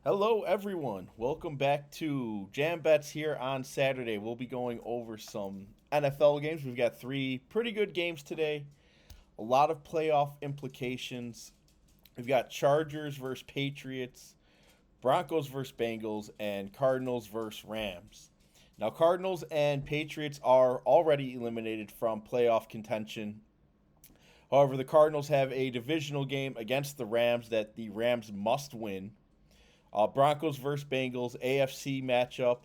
Hello, everyone. Welcome back to Jam Bets here on Saturday. We'll be going over some NFL games. We've got three pretty good games today, a lot of playoff implications. We've got Chargers versus Patriots, Broncos versus Bengals, and Cardinals versus Rams. Now, Cardinals and Patriots are already eliminated from playoff contention. However, the Cardinals have a divisional game against the Rams that the Rams must win. Broncos versus Bengals, AFC matchup.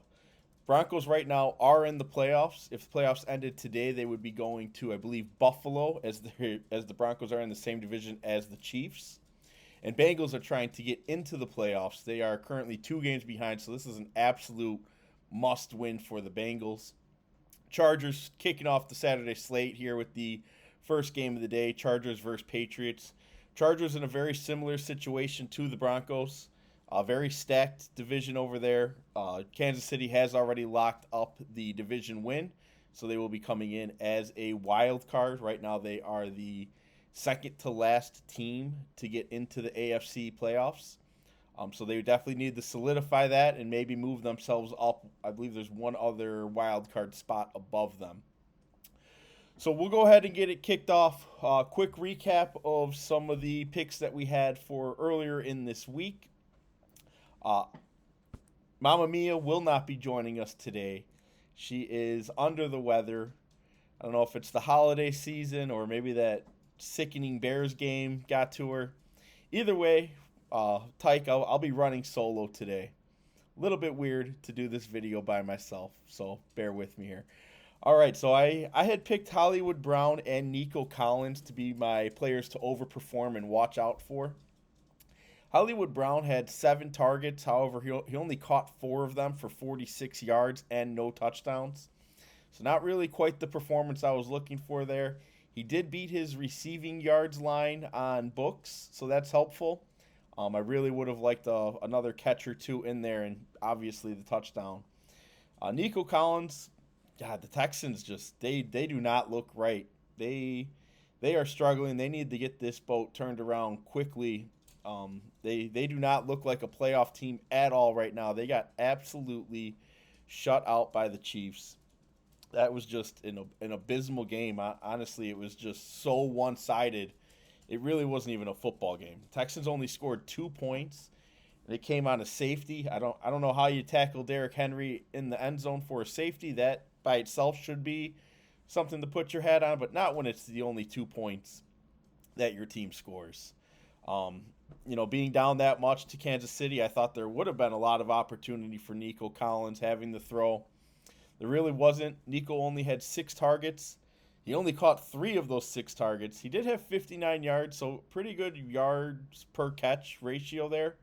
Broncos right now are in the playoffs. If the playoffs ended today, they would be going to, I believe, Buffalo, as the Broncos are in the same division as the Chiefs. And Bengals are trying to get into the playoffs. They are currently 2 games behind, so this is an absolute must-win for the Bengals. Chargers kicking off the Saturday slate here with the first game of the day, Chargers versus Patriots. Chargers in a very similar situation to the Broncos. A very stacked division over there. Kansas City has already locked up the division win, so they will be coming in as a wild card. Right now, they are the second to last team to get into the AFC playoffs. So they definitely need to solidify that and maybe move themselves up. I believe there's one other wild card spot above them. So we'll go ahead and get it kicked off. Quick recap of some of the picks that we had for earlier in this week. Uh, Momma Mia will not be joining us today. She is under the weather. I don't know if it's the holiday season or maybe that sickening Bears game got to her. Either way, Tike, I'll be running solo today. A little bit weird to do this video by myself, so bear with me here. All right, so I had picked Hollywood Brown and Nico Collins to be my players to overperform and watch out for. Hollywood Brown had 7 targets. However, he only caught 4 of them for 46 yards and no touchdowns. So not really quite the performance I was looking for there. He did beat his receiving yards line on books, so that's helpful. I really would have liked another catch or two in there, and obviously the touchdown. Nico Collins, God, the Texans they do not look right. They are struggling. They need to get this boat turned around quickly. They do not look like a playoff team at all right now. They got absolutely shut out by the Chiefs. That was just an abysmal game. Honestly, it was just so one-sided. It really wasn't even a football game. Texans only scored 2 points, and it came on a safety. I don't know how you tackle Derrick Henry in the end zone for a safety. That by itself should be something to put your hat on, but not when it's the only 2 points that your team scores. Being down that much to Kansas City, I thought there would have been a lot of opportunity for Nico Collins having the throw. There really wasn't. Nico only had 6 targets. He only caught 3 of those 6 targets. He did have 59 yards, so pretty good yards per catch ratio there.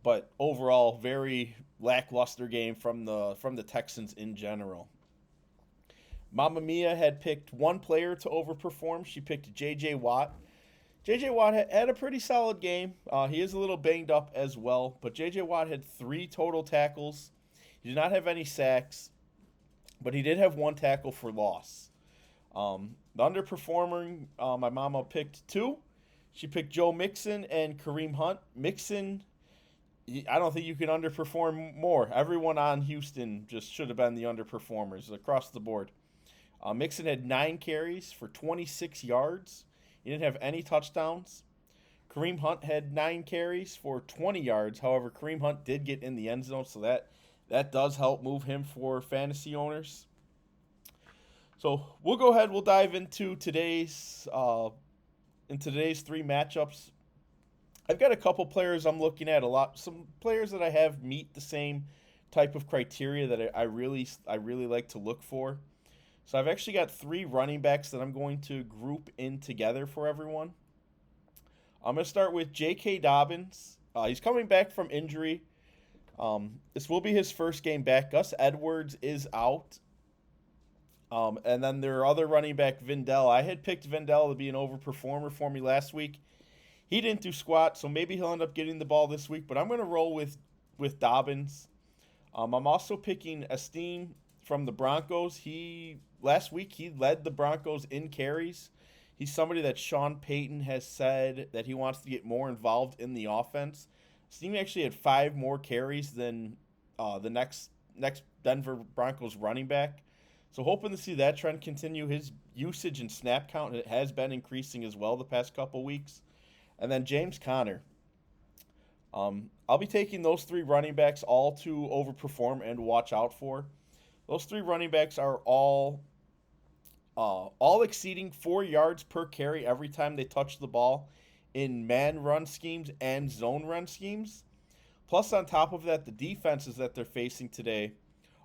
But overall, very lackluster game from the Texans in general. Momma Mia had picked one player to overperform. She picked J.J. Watt. J.J. Watt had a pretty solid game. He is a little banged up as well, but J.J. Watt had 3 total tackles. He did not have any sacks, but he did have 1 tackle for loss. The underperforming, my mama picked 2. She picked Joe Mixon and Kareem Hunt. Mixon, I don't think you can underperform more. Everyone on Houston just should have been the underperformers across the board. Mixon had 9 carries for 26 yards. He didn't have any touchdowns. Kareem Hunt had 9 carries for 20 yards. However, Kareem Hunt did get in the end zone, so that does help move him for fantasy owners. So we'll go ahead. We'll dive into today's 3 matchups. I've got a couple players I'm looking at a lot. Some players that I have meet the same type of criteria that I really like to look for. So I've actually got 3 running backs that I'm going to group in together for everyone. I'm going to start with J.K. Dobbins. He's coming back from injury. This will be his first game back. Gus Edwards is out. And then their other running back, Vindell. I had picked Vindell to be an overperformer for me last week. He didn't do squat, so maybe he'll end up getting the ball this week. But I'm going to roll with Dobbins. I'm also picking Esteem from the Broncos. Last week he led the Broncos in carries. He's somebody that Sean Payton has said that he wants to get more involved in the offense. Steam actually had 5 more carries than the next Denver Broncos running back. So hoping to see that trend continue. His usage and snap count has been increasing as well the past couple weeks. And then James Conner. I'll be taking those 3 running backs all to overperform and watch out for. Those 3 running backs are all exceeding 4 yards per carry every time they touch the ball in man run schemes and zone run schemes. Plus, on top of that, the defenses that they're facing today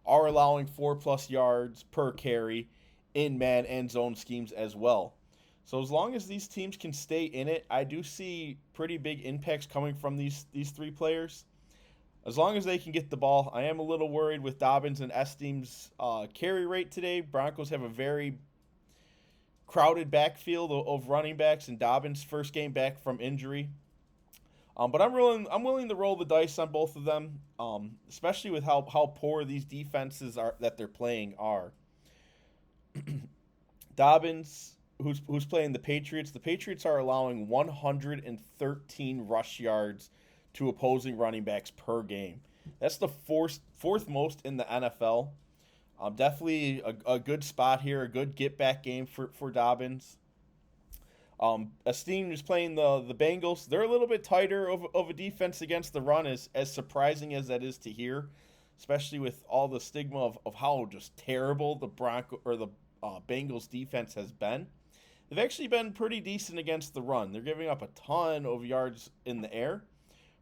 are allowing 4+ yards per carry in man and zone schemes as well. So as long as these teams can stay in it, I do see pretty big impacts coming from these 3 players. As long as they can get the ball, I am a little worried with Dobbins and Esteem's carry rate today. Broncos have a very crowded backfield of running backs, and Dobbins' first game back from injury. But I'm willing to roll the dice on both of them, especially with how poor these defenses are that they're playing are. Dobbins, who's playing the Patriots. The Patriots are allowing 113 rush yards to opposing running backs per game. That's the fourth most in the NFL. Definitely a good spot here, a good get-back game for Dobbins. Esteem is playing the Bengals. They're a little bit tighter of a defense against the run, as surprising as that is to hear, especially with all the stigma of how just terrible the Bengals defense has been. They've actually been pretty decent against the run. They're giving up a ton of yards in the air,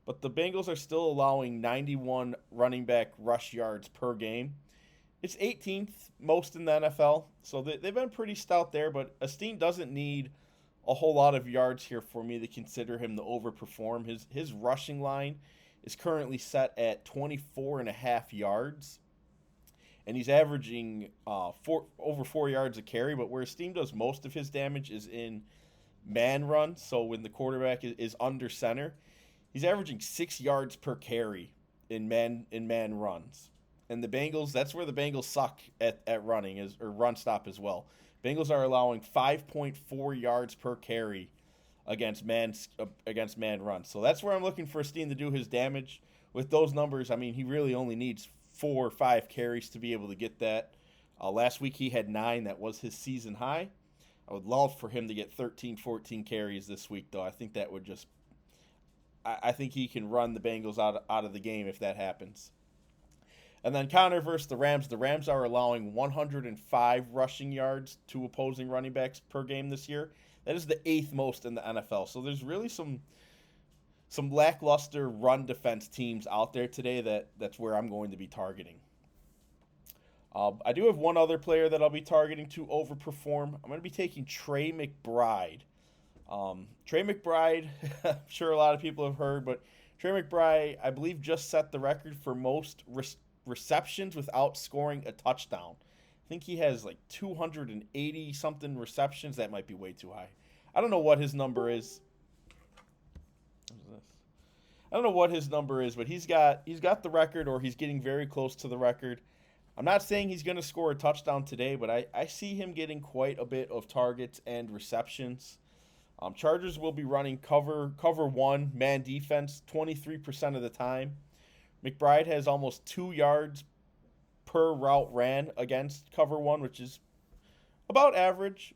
but the Bengals are still allowing 91 running back rush yards per game. It's 18th most in the NFL, so they've been pretty stout there, but Esteem doesn't need a whole lot of yards here for me to consider him to overperform. His rushing line is currently set at 24.5 yards, and he's averaging over 4 yards a carry, but where Esteem does most of his damage is in man runs, so when the quarterback is under center, he's averaging 6 yards per carry in man runs. And the Bengals, that's where the Bengals suck at running, or run stop as well. Bengals are allowing 5.4 yards per carry against man runs. So that's where I'm looking for Steen to do his damage. With those numbers, I mean, he really only needs 4 or 5 carries to be able to get that. Last week he had 9. That was his season high. I would love for him to get 13, 14 carries this week, though. I think that would just – I think he can run the Bengals out of the game if that happens. And then Connor versus the Rams. The Rams are allowing 105 rushing yards to opposing running backs per game this year. That is the 8th most in the NFL. So there's really some lackluster run defense teams out there today that's where I'm going to be targeting. I do have one other player that I'll be targeting to overperform. I'm going to be taking Trey McBride. Trey McBride, I'm sure a lot of people have heard, but Trey McBride, I believe, just set the record for most receptions without scoring a touchdown. I think he has like 280 something receptions. That might be way too high. I don't know what his number is. I don't know what his number is, but he's got the record, or he's getting very close to the record. I'm not saying he's going to score a touchdown today, but I see him getting quite a bit of targets and receptions. Chargers will be running cover 1 man defense 23% of the time. McBride has almost 2 yards per route ran against cover 1, which is about average.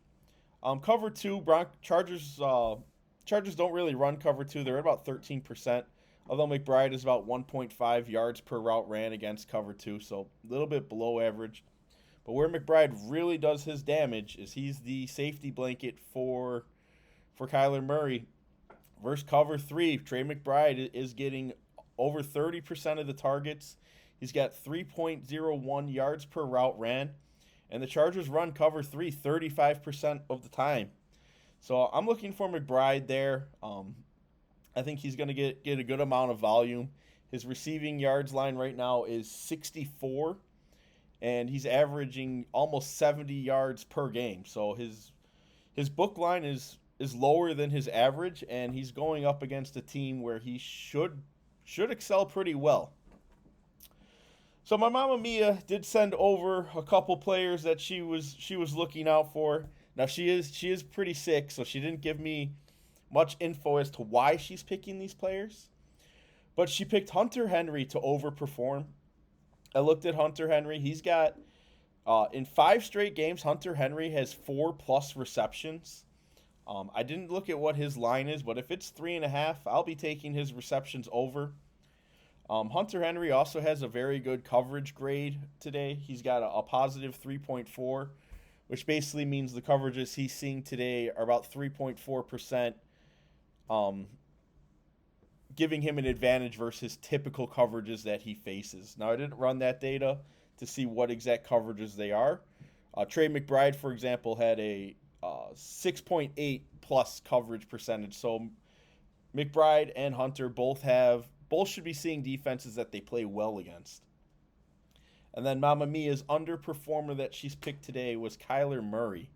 Cover 2, Chargers don't really run cover 2. They're at about 13%, although McBride is about 1.5 yards per route ran against cover 2, so a little bit below average. But where McBride really does his damage is he's the safety blanket for Kyler Murray. Versus cover 3, Trey McBride is getting over 30% of the targets. He's got 3.01 yards per route ran. And the Chargers run cover 3 35% of the time. So I'm looking for McBride there. I think he's going to get a good amount of volume. His receiving yards line right now is 64. And he's averaging almost 70 yards per game. So his book line is lower than his average. And he's going up against a team where he should excel pretty well. So my Momma Mia did send over a couple players that she was looking out for. Now she is pretty sick, so she didn't give me much info as to why she's picking these players. But she picked Hunter Henry to overperform. I looked at Hunter Henry. He's got, in 5 straight games, Hunter Henry has 4+ receptions. I didn't look at what his line is, but if it's 3.5, I'll be taking his receptions over. Hunter Henry also has a very good coverage grade today. He's got a positive 3.4, which basically means the coverages he's seeing today are about 3.4%, giving him an advantage versus typical coverages that he faces. Now, I didn't run that data to see what exact coverages they are. Trey McBride, for example, had a 6.8 plus coverage percentage. So McBride and Hunter both should be seeing defenses that they play well against. And then Momma Mia's underperformer that she's picked today was Kyler Murray.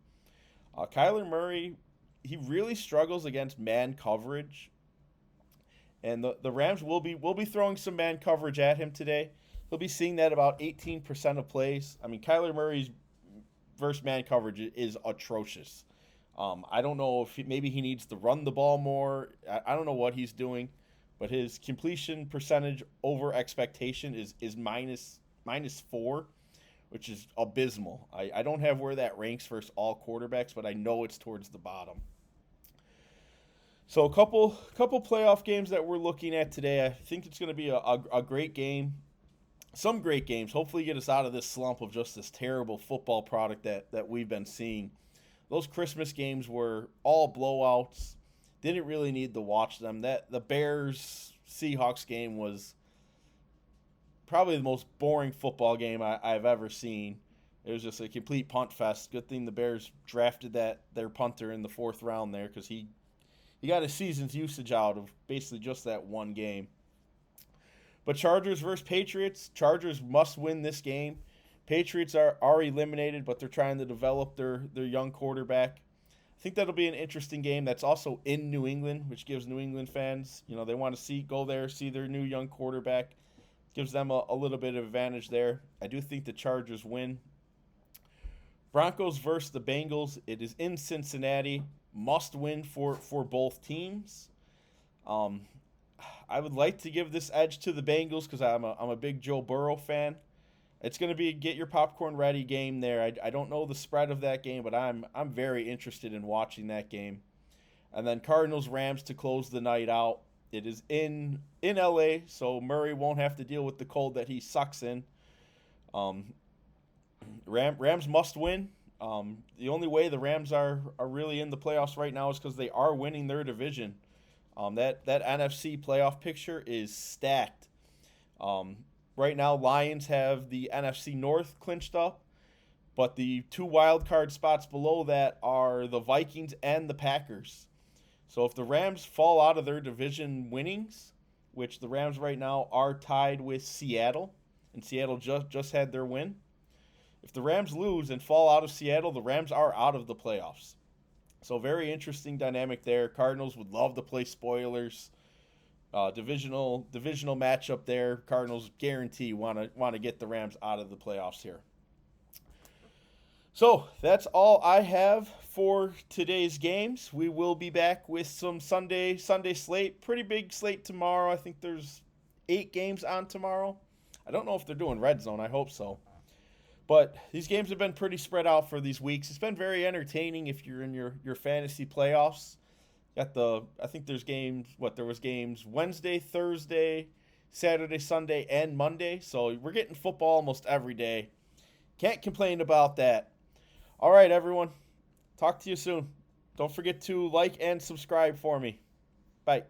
Kyler Murray, he really struggles against man coverage. And the Rams will be throwing some man coverage at him today. He'll be seeing that about 18% of plays. I mean, Kyler Murray's versus man coverage is atrocious. I don't know if maybe he needs to run the ball more. I don't know what he's doing, but his completion percentage over expectation is -4, which is abysmal. I don't have where that ranks versus all quarterbacks, but I know it's towards the bottom. So a couple playoff games that we're looking at today. I think it's going to be a great game. Some great games. Hopefully get us out of this slump of just this terrible football product that we've been seeing. Those Christmas games were all blowouts. Didn't really need to watch them. The Bears-Seahawks game was probably the most boring football game I've ever seen. It was just a complete punt fest. Good thing the Bears drafted their punter in the 4th round there, because he got a season's usage out of basically just that one game. But Chargers versus Patriots. Chargers must win this game. Patriots are eliminated, but they're trying to develop their young quarterback. I think that'll be an interesting game. That's also in New England, which gives New England fans, they want to go there, see their new young quarterback. Gives them a little bit of advantage there. I do think the Chargers win. Broncos versus the Bengals. It is in Cincinnati. Must win for both teams. I would like to give this edge to the Bengals because I'm a big Joe Burrow fan. It's going to be a get your popcorn ready game there. I don't know the spread of that game, but I'm very interested in watching that game. And then Cardinals Rams to close the night out. It is in LA, so Murray won't have to deal with the cold that he sucks in. Rams must win. The only way the Rams are really in the playoffs right now is because they are winning their division. That NFC playoff picture is stacked. Right now, Lions have the NFC North clinched up, but the 2 wild card spots below that are the Vikings and the Packers. So if the Rams fall out of their division winnings, which the Rams right now are tied with Seattle, and Seattle just had their win. If the Rams lose and fall out of Seattle, the Rams are out of the playoffs. So very interesting dynamic there. Cardinals would love to play spoilers. Divisional matchup there. Cardinals guarantee want to get the Rams out of the playoffs here. So that's all I have for today's games. We will be back with some Sunday slate. Pretty big slate tomorrow. I think there's 8 games on tomorrow. I don't know if they're doing red zone. I hope so. But these games have been pretty spread out for these weeks. It's been very entertaining if you're in your fantasy playoffs. I think there's games, there was games Wednesday, Thursday, Saturday, Sunday, and Monday. So we're getting football almost every day. Can't complain about that. All right, everyone. Talk to you soon. Don't forget to like and subscribe for me. Bye.